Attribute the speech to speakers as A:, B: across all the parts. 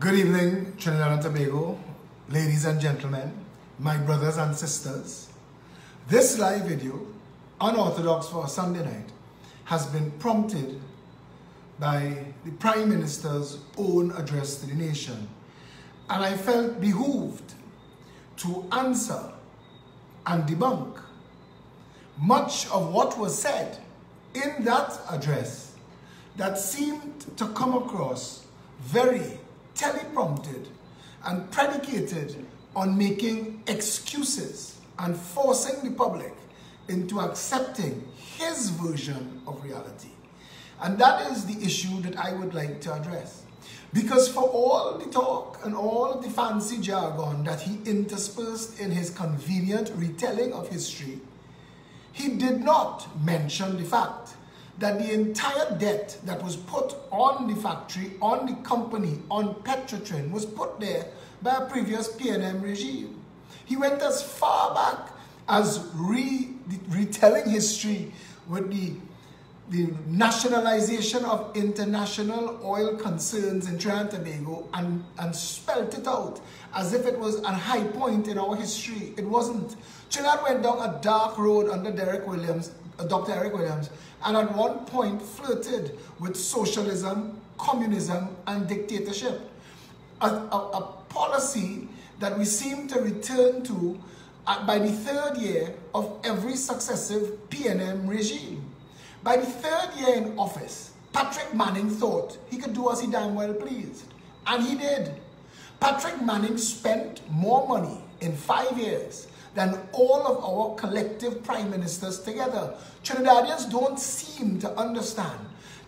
A: Good evening, Trinidad and Tobago, ladies and gentlemen, my brothers and sisters. This live video, unorthodox for a Sunday night, has been prompted by the Prime Minister's own address to the nation. And I felt behooved to answer and debunk much of what was said in that address that seemed to come across very teleprompted and predicated on making excuses and forcing the public into accepting his version of reality. And that is the issue that I would like to address. Because for all the talk and all the fancy jargon that he interspersed in his convenient retelling of history, he did not mention the fact that the entire debt that was put on the factory, on the company, on Petrotrin was put there by a previous PNM regime. He went as far back as retelling history with the nationalization of international oil concerns in Trinidad and Tobago and spelt it out as if it was a high point in our history. It wasn't. Trinidad went down a dark road under Dr. Eric Williams, and at one point flirted with socialism, communism, and dictatorship. A policy that we seem to return to by the third year of every successive PNM regime. By the third year in office, Patrick Manning thought he could do as he damn well pleased. And he did. Patrick Manning spent more money in 5 years than all of our collective prime ministers together. Trinidadians don't seem to understand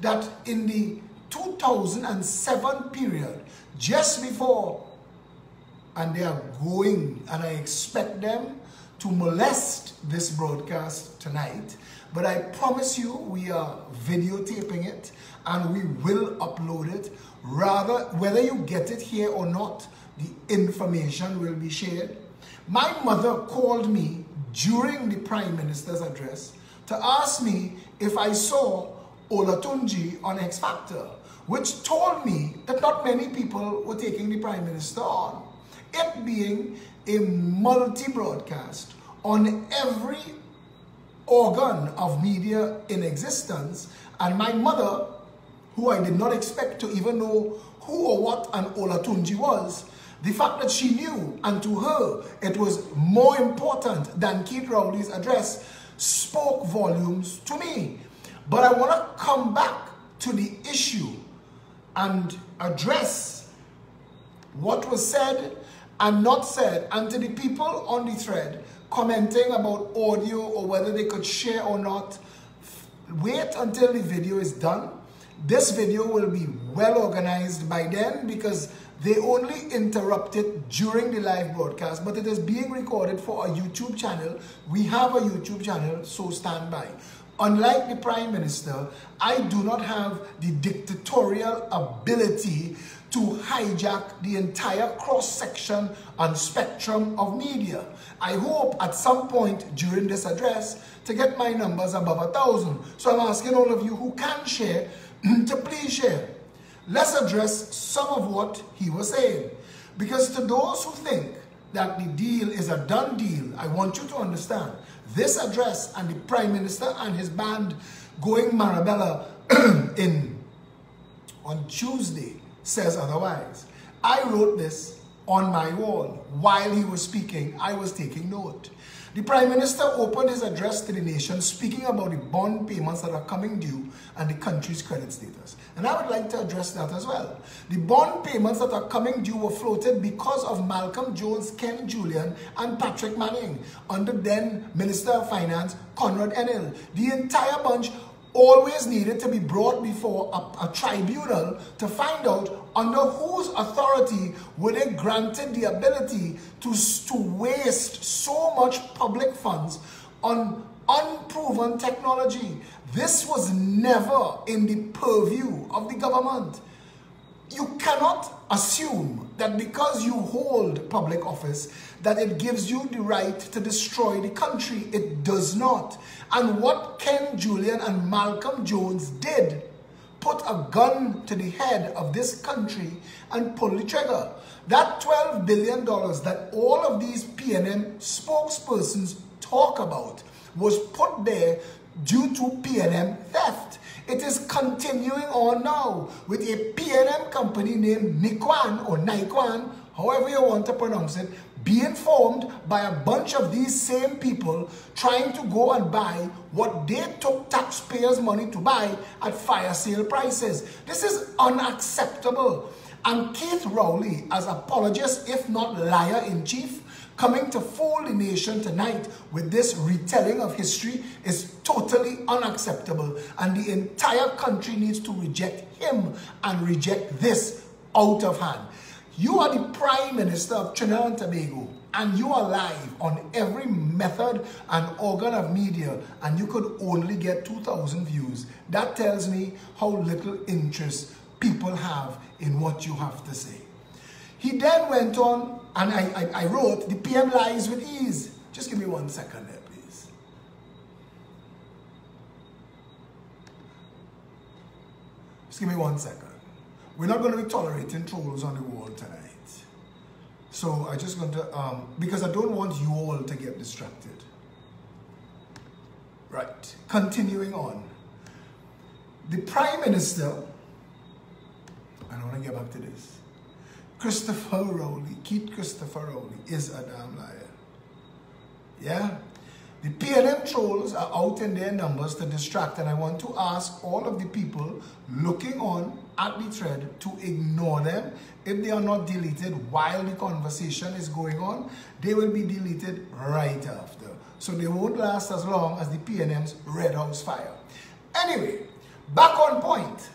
A: that in the 2007 period, just before, and they are going, and I expect them to molest this broadcast tonight, but I promise you we are videotaping it and we will upload it. Rather, whether you get it here or not, the information will be shared. My mother called me during the Prime Minister's address to ask me if I saw Olatunji on X Factor, which told me that not many people were taking the Prime Minister on. It being a multi-broadcast on every organ of media in existence, and my mother, who I did not expect to even know who or what an Olatunji was, the fact that she knew, and to her it was more important than Keith Rowley's address, spoke volumes to me. But I want to come back to the issue and address what was said and not said, and to the people on the thread commenting about audio or whether they could share or not. Wait until the video is done. This video will be well organized by then because they only interrupt it during the live broadcast, but it is being recorded for a YouTube channel. We have a YouTube channel, so stand by. Unlike the Prime Minister, I do not have the dictatorial ability to hijack the entire cross-section and spectrum of media. I hope at some point during this address to get my numbers above 1,000. So I'm asking all of you who can share to please share. Let's address some of what he was saying. Because to those who think that the deal is a done deal, I want you to understand this address and the Prime Minister and his band going Marabella on Tuesday says otherwise. I wrote this on my wall. While he was speaking, I was taking note. The Prime Minister opened his address to the nation speaking about the bond payments that are coming due and the country's credit status. And I would like to address that as well. The bond payments that are coming due were floated because of Malcolm Jones, Ken Julian, and Patrick Manning under then Minister of Finance, Conrad Enil. The entire bunch always needed to be brought before a tribunal to find out under whose authority were they granted the ability to waste so much public funds on unproven technology. This was never in the purview of the government. You cannot assume that because you hold public office that it gives you the right to destroy the country. It does not. And what Ken Julian and Malcolm Jones did put a gun to the head of this country and pull the trigger. That $12 billion that all of these PNM spokespersons talk about was put there due to PNM theft. It is continuing on now with a PNM company named Nikwan or Nikwan, however you want to pronounce it, being formed by a bunch of these same people trying to go and buy what they took taxpayers' money to buy at fire sale prices. This is unacceptable. And Keith Rowley, as apologist, if not liar-in-chief, coming to fool the nation tonight with this retelling of history is totally unacceptable. And the entire country needs to reject him and reject this out of hand. You are the Prime Minister of Trinidad and Tobago, and you are live on every method and organ of media, and you could only get 2,000 views. That tells me how little interest people have in what you have to say. He then went on, and I wrote, the PM lies with ease. Just give me 1 second there, please. Just give me 1 second. We're not going to be tolerating trolls on the wall tonight. So I just going to, because I don't want you all to get distracted. Right, continuing on. The Prime Minister, I don't want to get back to this. Christopher Rowley, Keith Christopher Rowley is a damn liar. Yeah? The PNM trolls are out in their numbers to distract, and I want to ask all of the people looking on at the thread to ignore them. If they are not deleted while the conversation is going on, they will be deleted right after. So they won't last as long as the PNM's Red House fire. Anyway, back on point.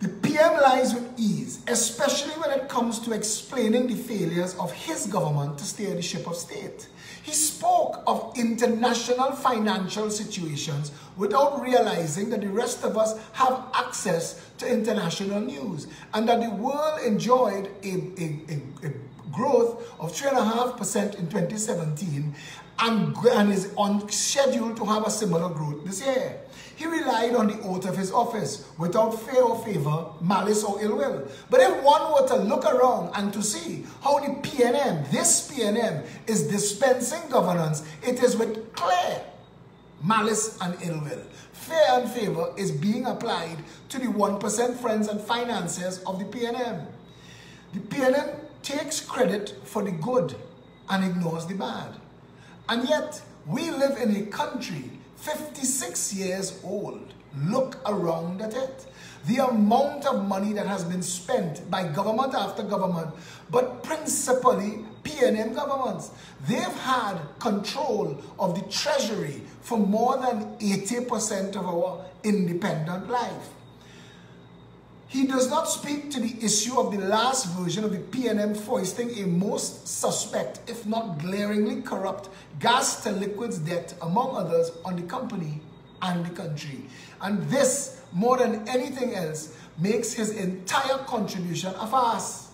A: The PM lies with ease, especially when it comes to explaining the failures of his government to steer the ship of state. He spoke of international financial situations without realizing that the rest of us have access to international news and that the world enjoyed a growth of 3.5% in 2017 and is on schedule to have a similar growth this year. He relied on the oath of his office without fear or favor, malice or ill will. But if one were to look around and to see how the PNM, this PNM, is dispensing governance, it is with clear malice and ill will. Fear and favor is being applied to the 1% friends and financiers of the PNM. The PNM takes credit for the good and ignores the bad. And yet, we live in a country 56 years old. Look around at it. The amount of money that has been spent by government after government, but principally PNM governments. They've had control of the treasury for more than 80% of our independent life. He does not speak to the issue of the last version of the PNM foisting a most suspect, if not glaringly corrupt, gas to liquids debt, among others, on the company and the country. And this, more than anything else, makes his entire contribution a farce.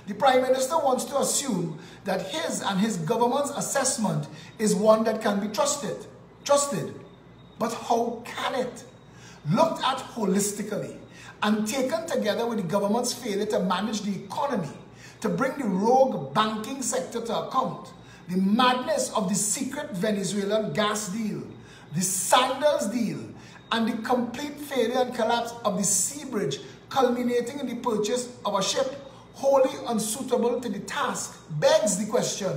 A: The Prime Minister wants to assume that his and his government's assessment is one that can be trusted. But how can it? Looked at holistically and taken together with the government's failure to manage the economy, to bring the rogue banking sector to account, the madness of the secret Venezuelan gas deal, the Sandals deal, and the complete failure and collapse of the Sea Bridge, culminating in the purchase of a ship wholly unsuitable to the task, begs the question,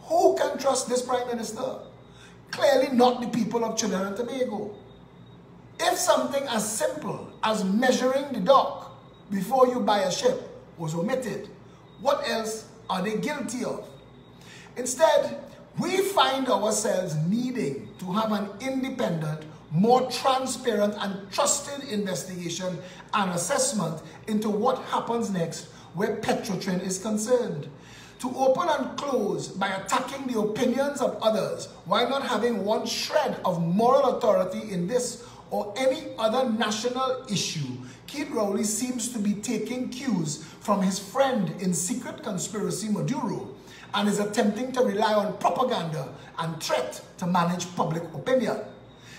A: who can trust this Prime Minister? Clearly not the people of Trinidad and Tobago. If something as simple as measuring the dock before you buy a ship was omitted, what else are they guilty of? Instead, we find ourselves needing to have an independent, more transparent and trusted investigation and assessment into what happens next where Petrotrin is concerned. To open and close by attacking the opinions of others while not having one shred of moral authority in this or any other national issue, Keith Rowley seems to be taking cues from his friend in secret conspiracy, Maduro, and is attempting to rely on propaganda and threat to manage public opinion.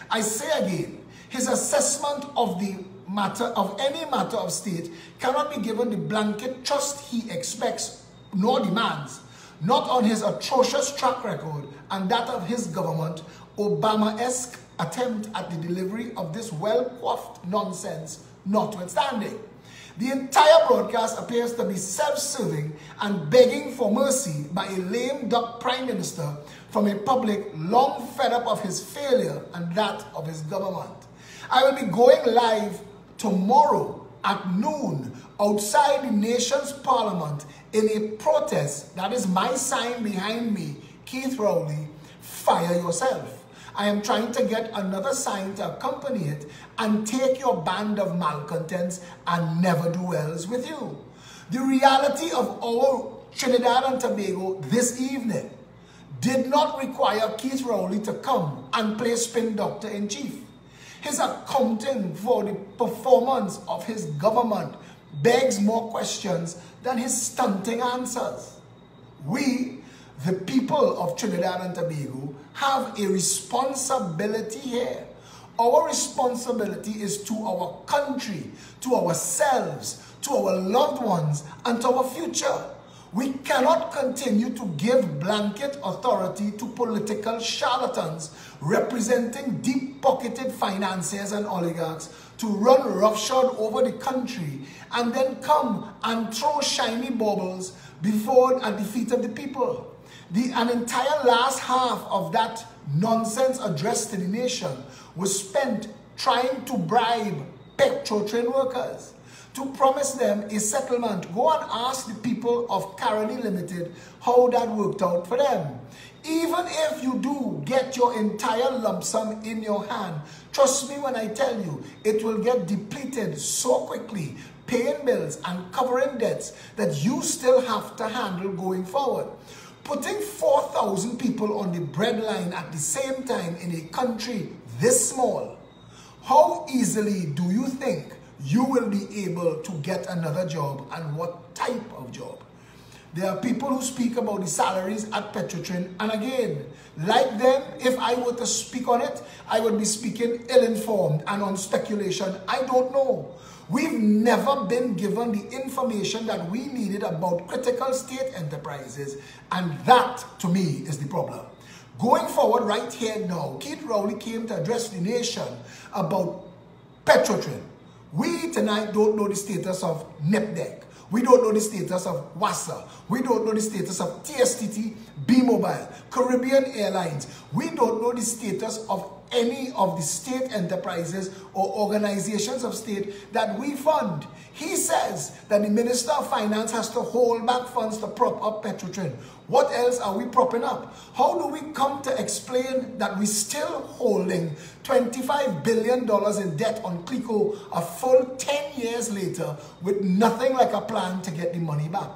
A: I say again, his assessment of the matter of state cannot be given the blanket trust he expects nor demands, not on his atrocious track record and that of his government, Obama-esque attempt at the delivery of this well-coiffed nonsense notwithstanding. The entire broadcast appears to be self-serving and begging for mercy by a lame duck prime minister from a public long fed up of his failure and that of his government. I will be going live tomorrow at noon outside the nation's parliament in a protest. That is my sign behind me, Keith Rowley, fire yourself. I am trying to get another sign to accompany it and take your band of malcontents and never-do-wells with you. The reality of our Trinidad and Tobago this evening did not require Keith Rowley to come and play spin doctor in chief. His accounting for the performance of his government begs more questions than his stunting answers. We, the people of Trinidad and Tobago, have a responsibility here. Our responsibility is to our country, to ourselves, to our loved ones, and to our future. We cannot continue to give blanket authority to political charlatans representing deep-pocketed financiers and oligarchs to run roughshod over the country and then come and throw shiny baubles before a defeat of the people. An entire last half of that nonsense address to the nation was spent trying to bribe Petrotrin workers to promise them a settlement. Go and ask the people of Caroni Limited how that worked out for them. Even if you do get your entire lump sum in your hand, trust me when I tell you, it will get depleted so quickly, paying bills and covering debts that you still have to handle going forward. Putting 4,000 people on the breadline at the same time in a country this small, how easily do you think you will be able to get another job, and what type of job? There are people who speak about the salaries at Petrotrin, and again, like them, if I were to speak on it, I would be speaking ill-informed and on speculation. I don't know. We've never been given the information that we needed about critical state enterprises, and that, to me, is the problem. Going forward right here now, Keith Rowley came to address the nation about Petrotrin. We tonight don't know the status of NIPDEC. We don't know the status of WASA. We don't know the status of TSTT, B-Mobile, Caribbean Airlines. We don't know the status of any of the state enterprises or organizations of state that we fund. He says that the Minister of Finance has to hold back funds to prop up Petrotrin. What else are we propping up? How do we come to explain that we're still holding $25 billion in debt on CLICO a full 10 years later with nothing like a plan to get the money back?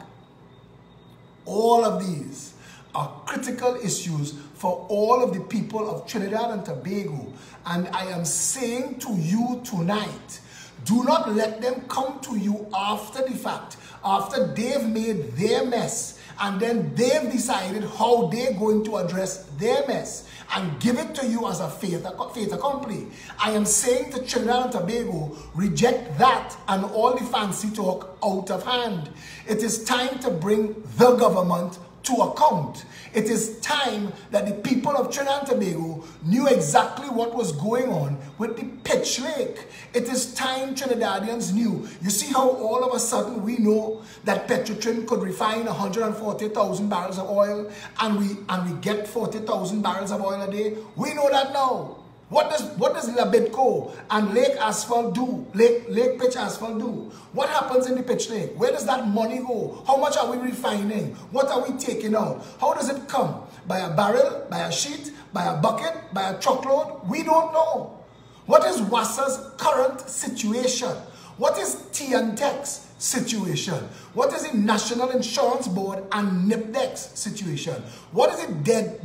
A: All of these are critical issues for all of the people of Trinidad and Tobago. And I am saying to you tonight, do not let them come to you after the fact, after they've made their mess, and then they've decided how they're going to address their mess, and give it to you as a fait accompli. I am saying to Trinidad and Tobago, reject that and all the fancy talk out of hand. It is time to bring the government to account. It is time that the people of Trinidad and Tobago knew exactly what was going on with the pitch lake. It is time Trinidadians knew. You see how all of a sudden we know that Petrotrin could refine 140,000 barrels of oil and we get 40,000 barrels of oil a day? We know that now. What does Labidco and Lake Asphalt do? Lake Pitch Asphalt do? What happens in the pitch lake? Where does that money go? How much are we refining? What are we taking out? How does it come? By a barrel? By a sheet? By a bucket? By a truckload? We don't know. What is WASA's current situation? What is TNTEC's situation? What is the National Insurance Board and NIPDEC's situation? What is the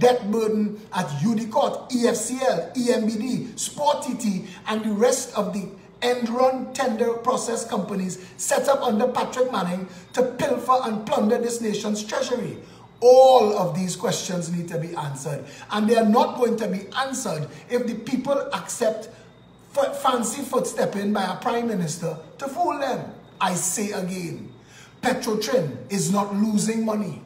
A: debt burden at UDCOT, EFCL, EMBD, Sport TT, and the rest of the end-run tender process companies set up under Patrick Manning to pilfer and plunder this nation's treasury? All of these questions need to be answered, and they are not going to be answered if the people accept fancy footstepping by a prime minister to fool them. I say again, Petrotrin is not losing money.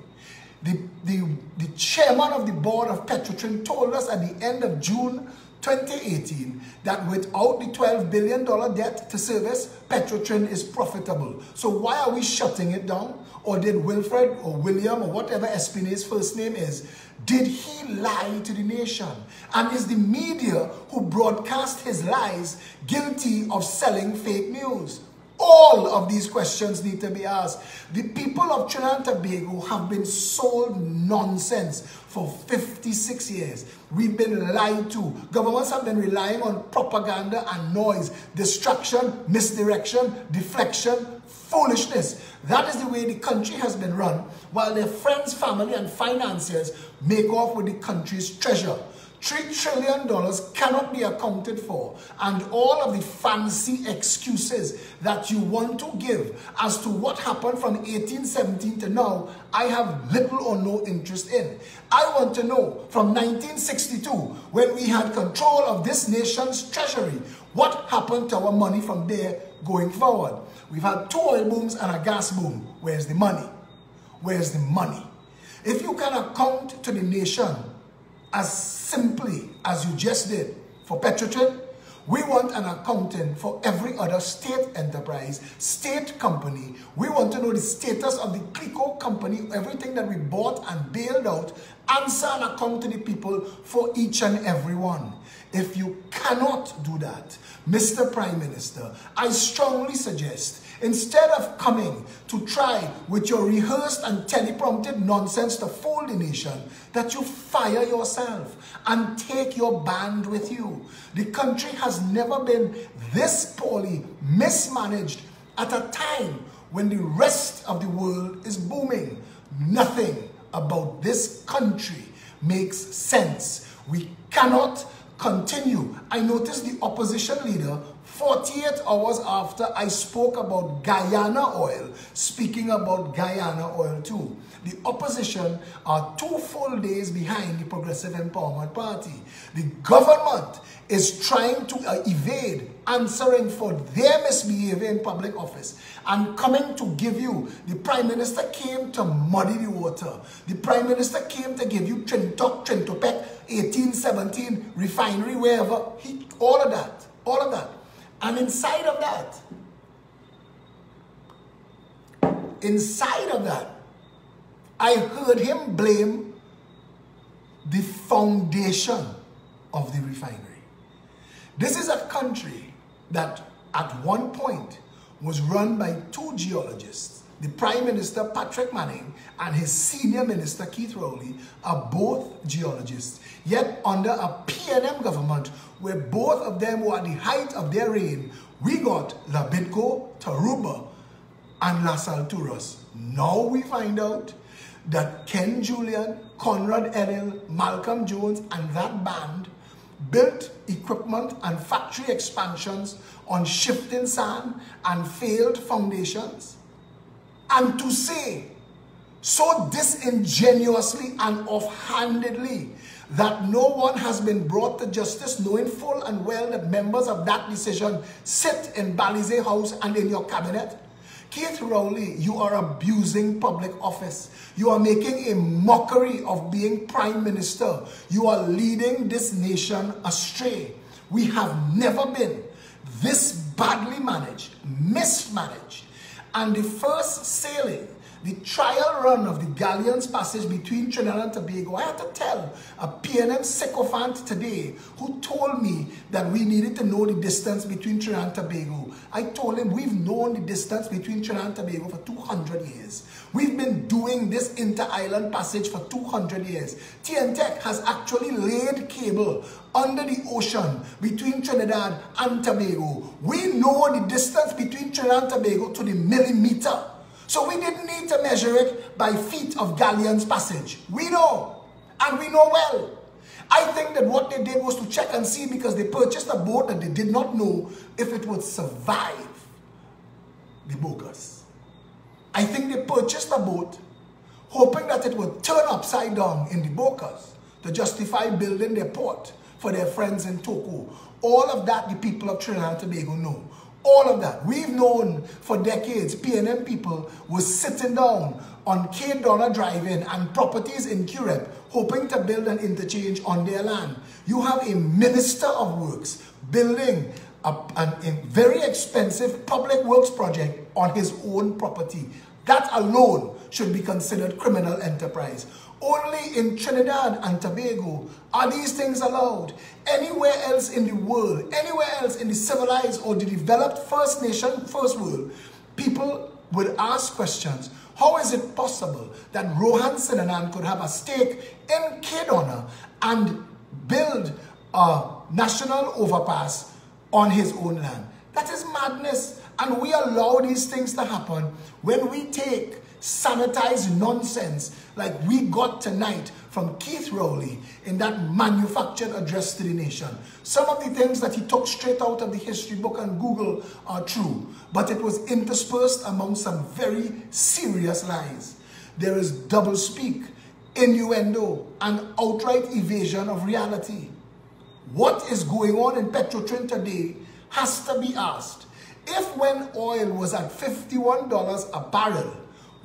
A: The chairman of the board of Petrotrin told us at the end of June 2018 that without the $12 billion debt to service, Petrotrin is profitable. So why are we shutting it down? Or did Wilfred or William or whatever Espinet's first name is, did he lie to the nation? And is the media who broadcast his lies guilty of selling fake news? All of these questions need to be asked. The people of Trinidad and Tobago have been sold nonsense for 56 years. We've been lied to. Governments have been relying on propaganda and noise, distraction, misdirection, deflection, foolishness. That is the way the country has been run, while their friends, family, and financiers make off with the country's treasure. $3 trillion cannot be accounted for, and all of the fancy excuses that you want to give as to what happened from 1817 to now, I have little or no interest in. I want to know from 1962, when we had control of this nation's treasury, what happened to our money from there going forward. We've had 2 oil booms and a gas boom. Where's the money? Where's the money? If you can account to the nation as simply as you just did for Petrotrin, we want an accountant for every other state enterprise, state company. We want to know the status of the Clico company, everything that we bought and bailed out, answer and account to the people for each and every one. If you cannot do that, Mr. Prime Minister, I strongly suggest, instead of coming to try with your rehearsed and teleprompted nonsense to fool the nation, that you fire yourself and take your band with you. The country has never been this poorly mismanaged at a time when the rest of the world is booming. Nothing about this country makes sense. We cannot continue. I noticed the opposition leader 48 hours after I spoke about Guyana oil, speaking about Guyana oil too. The opposition are 2 full days behind the Progressive Empowerment Party. The government is trying to evade answering for their misbehavior in public office and coming to give you. The Prime Minister came to muddy the water. The Prime Minister came to give you Trintok, Trintopec, 1817 refinery, wherever. All of that. And inside of that, I heard him blame the foundation of the refinery. This is a country that at one point was run by 2 geologists. The Prime Minister, Patrick Manning, and his senior minister, Keith Rowley, are both geologists. Yet under a PNM government, where both of them were at the height of their reign, we got Labidco, Taruba, and Las Alturas. Now we find out that Ken Julian, Conrad Enel, Malcolm Jones, and that band built equipment and factory expansions on shifting sand and failed foundations. And to say so disingenuously and offhandedly that no one has been brought to justice, knowing full and well that members of that decision sit in Balize House and in your cabinet. Keith Rowley, you are abusing public office. You are making a mockery of being Prime Minister. You are leading this nation astray. We have never been this badly managed, mismanaged. And the first sailing, the trial run of the Galleon's Passage between Trinidad and Tobago, I had to tell a PNM sycophant today who told me that we needed to know the distance between Trinidad and Tobago. I told him we've known the distance between Trinidad and Tobago for 200 years. We've been doing this inter-island passage for 200 years. TNTEC has actually laid cable under the ocean between Trinidad and Tobago. We know the distance between Trinidad and Tobago to the millimeter. So we didn't need to measure it by feet of Galleon's Passage. We know, and we know well. I think that what they did was to check and see, because they purchased a boat that they did not know if it would survive the Bocas. I think they purchased a boat hoping that it would turn upside down in the Bocas to justify building their port for their friends in Toko. All of that the people of Trinidad and Tobago know. All of that. We've known for decades, PNM people were sitting down on K. Donner Drive-In and properties in Curep, hoping to build an interchange on their land. You have a Minister of Works building a very expensive public works project on his own property. That alone should be considered criminal enterprise. Only in Trinidad and Tobago are these things allowed. Anywhere else in the world, anywhere else in the civilized or the developed First Nation, First World, people would ask questions. How is it possible that Rohan Sinanan could have a stake in K. Donner and build a national overpass on his own land? That is madness. And we allow these things to happen when we take sanitized nonsense like we got tonight from Keith Rowley in that manufactured address to the nation. Some of the things that he took straight out of the history book and Google are true, but it was interspersed among some very serious lies. There is doublespeak, innuendo, and outright evasion of reality. What is going on in Petrotrin today has to be asked. If when oil was at $51 a barrel,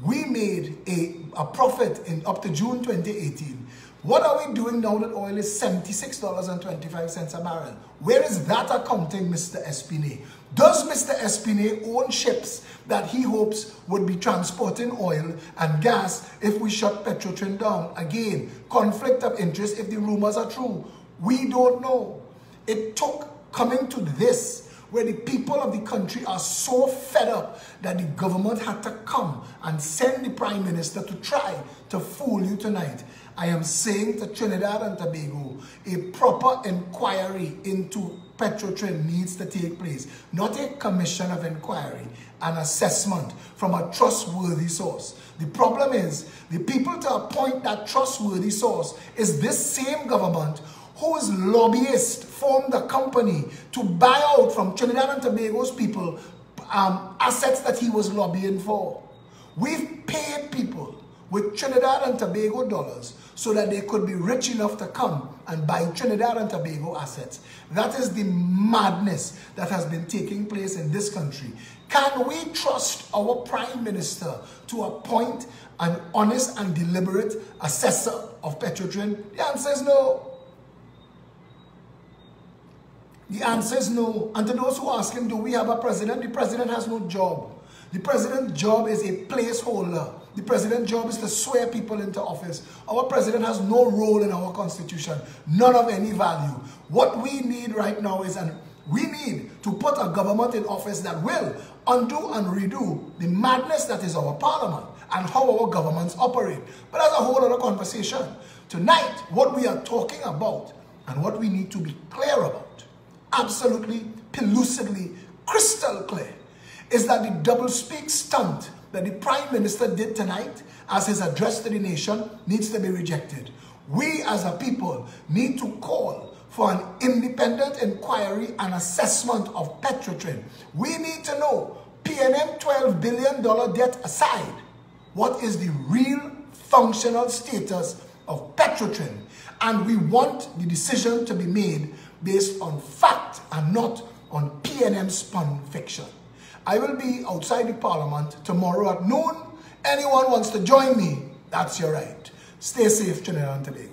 A: we made a profit in up to June 2018, what are we doing now that oil is $76.25 a barrel? Where is that accounting, Mr. Espine? Does Mr. Espine own ships that he hopes would be transporting oil and gas if we shut Petrotrin down? Again, conflict of interest if the rumors are true. We don't know. It took coming to this, where the people of the country are so fed up that the government had to come and send the Prime Minister to try to fool you tonight. I am saying to Trinidad and Tobago, a proper inquiry into Petrotrin needs to take place. Not a commission of inquiry, an assessment from a trustworthy source. The problem is, the people to appoint that trustworthy source is this same government whose lobbyist formed a company to buy out from Trinidad and Tobago's people assets that he was lobbying for. We've paid people with Trinidad and Tobago dollars so that they could be rich enough to come and buy Trinidad and Tobago assets. That is the madness that has been taking place in this country. Can we trust our Prime Minister to appoint an honest and deliberate assessor of Petrotrin? The answer is no. The answer is no. And to those who ask him, do we have a president? The president has no job. The president's job is a placeholder. The president's job is to swear people into office. Our president has no role in our constitution, none of any value. What we need right now is we need to put a government in office that will undo and redo the madness that is our parliament and how our governments operate. But that's a whole other conversation. Tonight, what we are talking about and what we need to be clear about, absolutely, pellucidly, crystal clear, is that the doublespeak stunt that the Prime Minister did tonight as his address to the nation needs to be rejected. We as a people need to call for an independent inquiry and assessment of Petrotrin. We need to know, PNM $12 billion debt aside, what is the real functional status of Petrotrin? And we want the decision to be made based on fact and not on PNM spun fiction. I will be outside the Parliament tomorrow at noon. Anyone wants to join me, that's your right. Stay safe, Trinidad and Tobago.